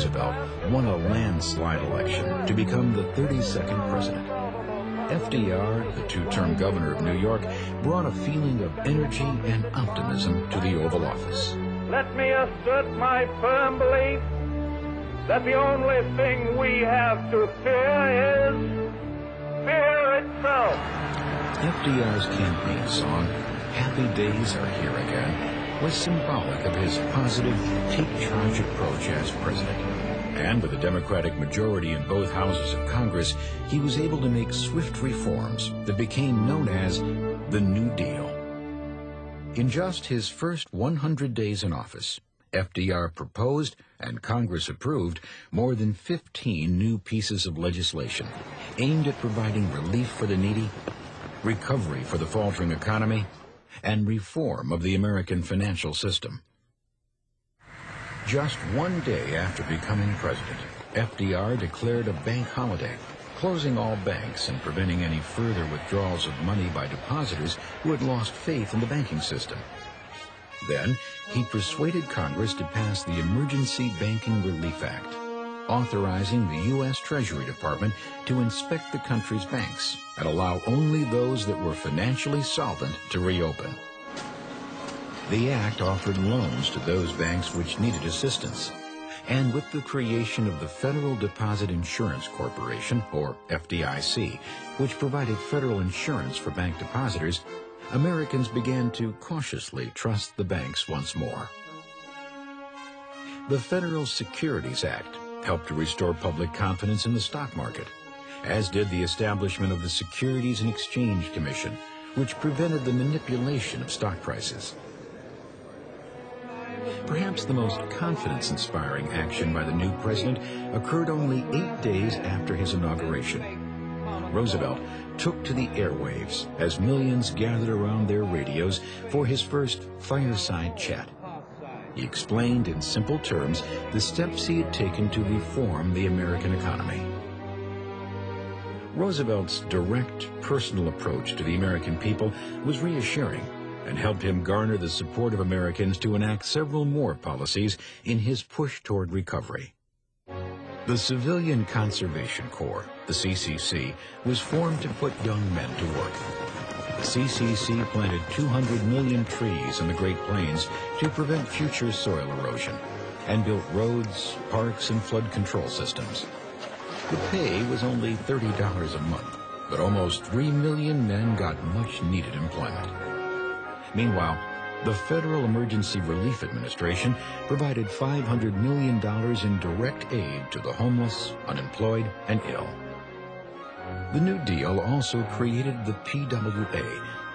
Roosevelt won a landslide election to become the 32nd president. FDR, the two-term governor of New York, brought a feeling of energy and optimism to the Oval Office. Let me assert my firm belief that the only thing we have to fear is fear itself. FDR's campaign song, "Happy Days Are Here Again," was symbolic of his positive, take-charge approach as president. And with a Democratic majority in both houses of Congress, he was able to make swift reforms that became known as the New Deal. In just his first 100 days in office, FDR proposed and Congress approved more than 15 new pieces of legislation aimed at providing relief for the needy, recovery for the faltering economy, and reform of the American financial system. Just one day after becoming president, FDR declared a bank holiday, closing all banks and preventing any further withdrawals of money by depositors who had lost faith in the banking system. Then, he persuaded Congress to pass the Emergency Banking Relief Act, authorizing the U.S. Treasury Department to inspect the country's banks and allow only those that were financially solvent to reopen. The act offered loans to those banks which needed assistance, and with the creation of the Federal Deposit Insurance Corporation, or FDIC, which provided federal insurance for bank depositors, Americans began to cautiously trust the banks once more. The Federal Securities Act helped to restore public confidence in the stock market, as did the establishment of the Securities and Exchange Commission, which prevented the manipulation of stock prices. Perhaps the most confidence-inspiring action by the new president occurred only 8 days after his inauguration. Roosevelt took to the airwaves as millions gathered around their radios for his first fireside chat. He explained in simple terms the steps he had taken to reform the American economy. Roosevelt's direct, personal approach to the American people was reassuring and helped him garner the support of Americans to enact several more policies in his push toward recovery. The Civilian Conservation Corps, the CCC, was formed to put young men to work. The CCC planted 200 million trees in the Great Plains to prevent future soil erosion and built roads, parks, and flood control systems. The pay was only $30 a month, but almost 3 million men got much-needed employment. Meanwhile, the Federal Emergency Relief Administration provided $500 million in direct aid to the homeless, unemployed, and ill. The New Deal also created the PWA,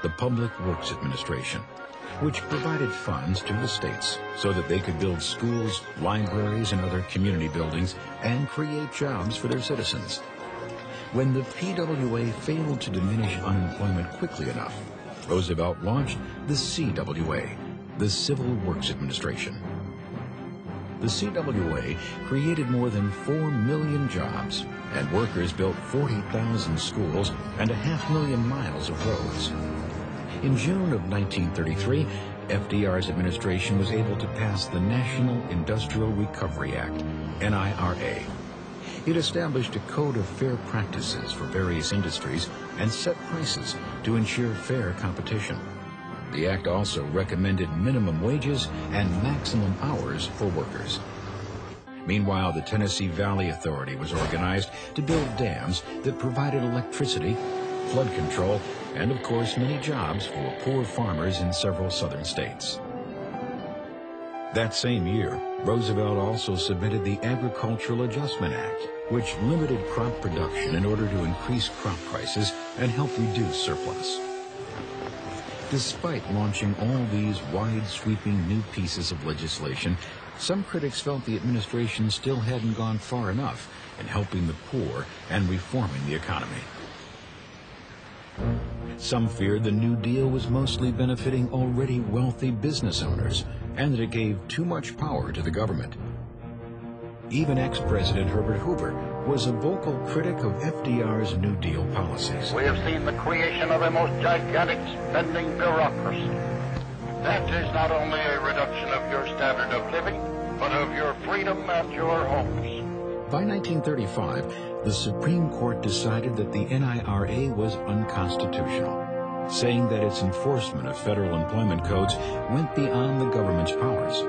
the Public Works Administration, which provided funds to the states so that they could build schools, libraries, and other community buildings and create jobs for their citizens. When the PWA failed to diminish unemployment quickly enough, Roosevelt launched the CWA, the Civil Works Administration. The CWA created more than 4 million jobs, and workers built 40,000 schools and 500,000 miles of roads. In June of 1933, FDR's administration was able to pass the National Industrial Recovery Act, NIRA. It established a code of fair practices for various industries and set prices to ensure fair competition. The act also recommended minimum wages and maximum hours for workers. Meanwhile, the Tennessee Valley Authority was organized to build dams that provided electricity, flood control, and of course many jobs for poor farmers in several southern states. That same year, Roosevelt also submitted the Agricultural Adjustment Act, which limited crop production in order to increase crop prices and help reduce surplus. Despite launching all these wide-sweeping new pieces of legislation, some critics felt the administration still hadn't gone far enough in helping the poor and reforming the economy. Some feared the New Deal was mostly benefiting already wealthy business owners and that it gave too much power to the government. Even ex-President Herbert Hoover was a vocal critic of FDR's New Deal policies. We have seen the creation of a most gigantic spending bureaucracy. That is not only a reduction of your standard of living, but of your freedom at your homes. By 1935, the Supreme Court decided that the NIRA was unconstitutional, saying that its enforcement of federal employment codes went beyond the government's powers.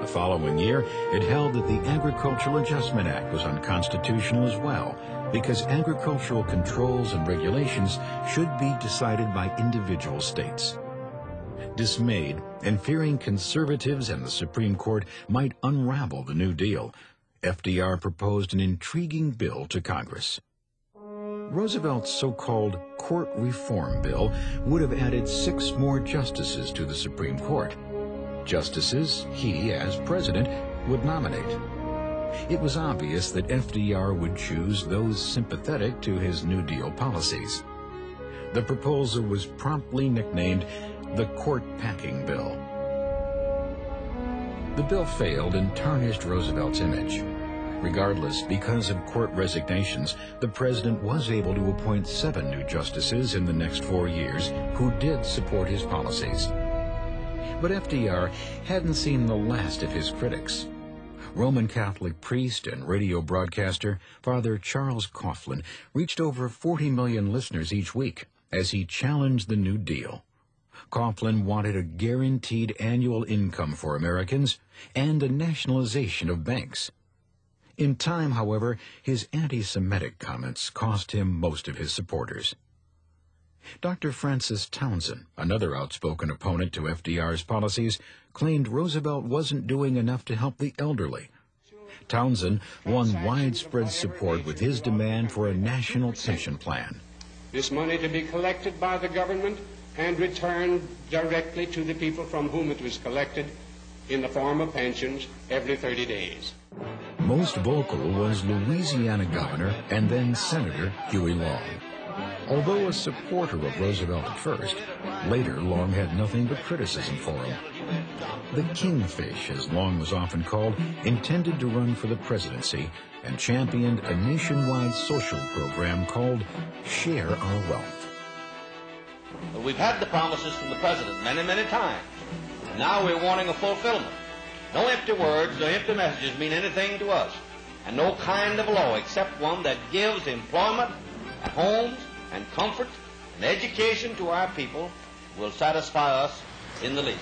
The following year, it held that the Agricultural Adjustment Act was unconstitutional as well, because agricultural controls and regulations should be decided by individual states. Dismayed and fearing conservatives and the Supreme Court might unravel the New Deal, FDR proposed an intriguing bill to Congress. Roosevelt's so-called Court Reform Bill would have added 6 more justices to the Supreme Court. Justices he, as president, would nominate. It was obvious that FDR would choose those sympathetic to his New Deal policies. The proposal was promptly nicknamed the Court Packing Bill. The bill failed and tarnished Roosevelt's image. Regardless, because of court resignations, the president was able to appoint 7 new justices in the next 4 years who did support his policies. But FDR hadn't seen the last of his critics. Roman Catholic priest and radio broadcaster Father Charles Coughlin reached over 40 million listeners each week as he challenged the New Deal. Coughlin wanted a guaranteed annual income for Americans and a nationalization of banks. In time, however, his anti-Semitic comments cost him most of his supporters. Dr. Francis Townsend, another outspoken opponent to FDR's policies, claimed Roosevelt wasn't doing enough to help the elderly. Townsend won widespread support with his demand for a national pension plan. This money to be collected by the government and returned directly to the people from whom it was collected in the form of pensions every 30 days. Most vocal was Louisiana Governor and then Senator Huey Long. Although a supporter of Roosevelt at first, later Long had nothing but criticism for him. The Kingfish, as Long was often called, intended to run for the presidency and championed a nationwide social program called Share Our Wealth. We've had the promises from the president many, many times. And now we're wanting a fulfillment. No empty words, no empty messages mean anything to us. And no kind of law except one that gives employment and homes and comfort and education to our people will satisfy us in the least.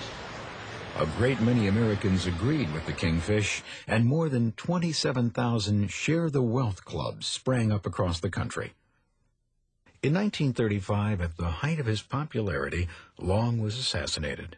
A great many Americans agreed with the Kingfish, and more than 27,000 Share the Wealth clubs sprang up across the country. In 1935, at the height of his popularity, Long was assassinated.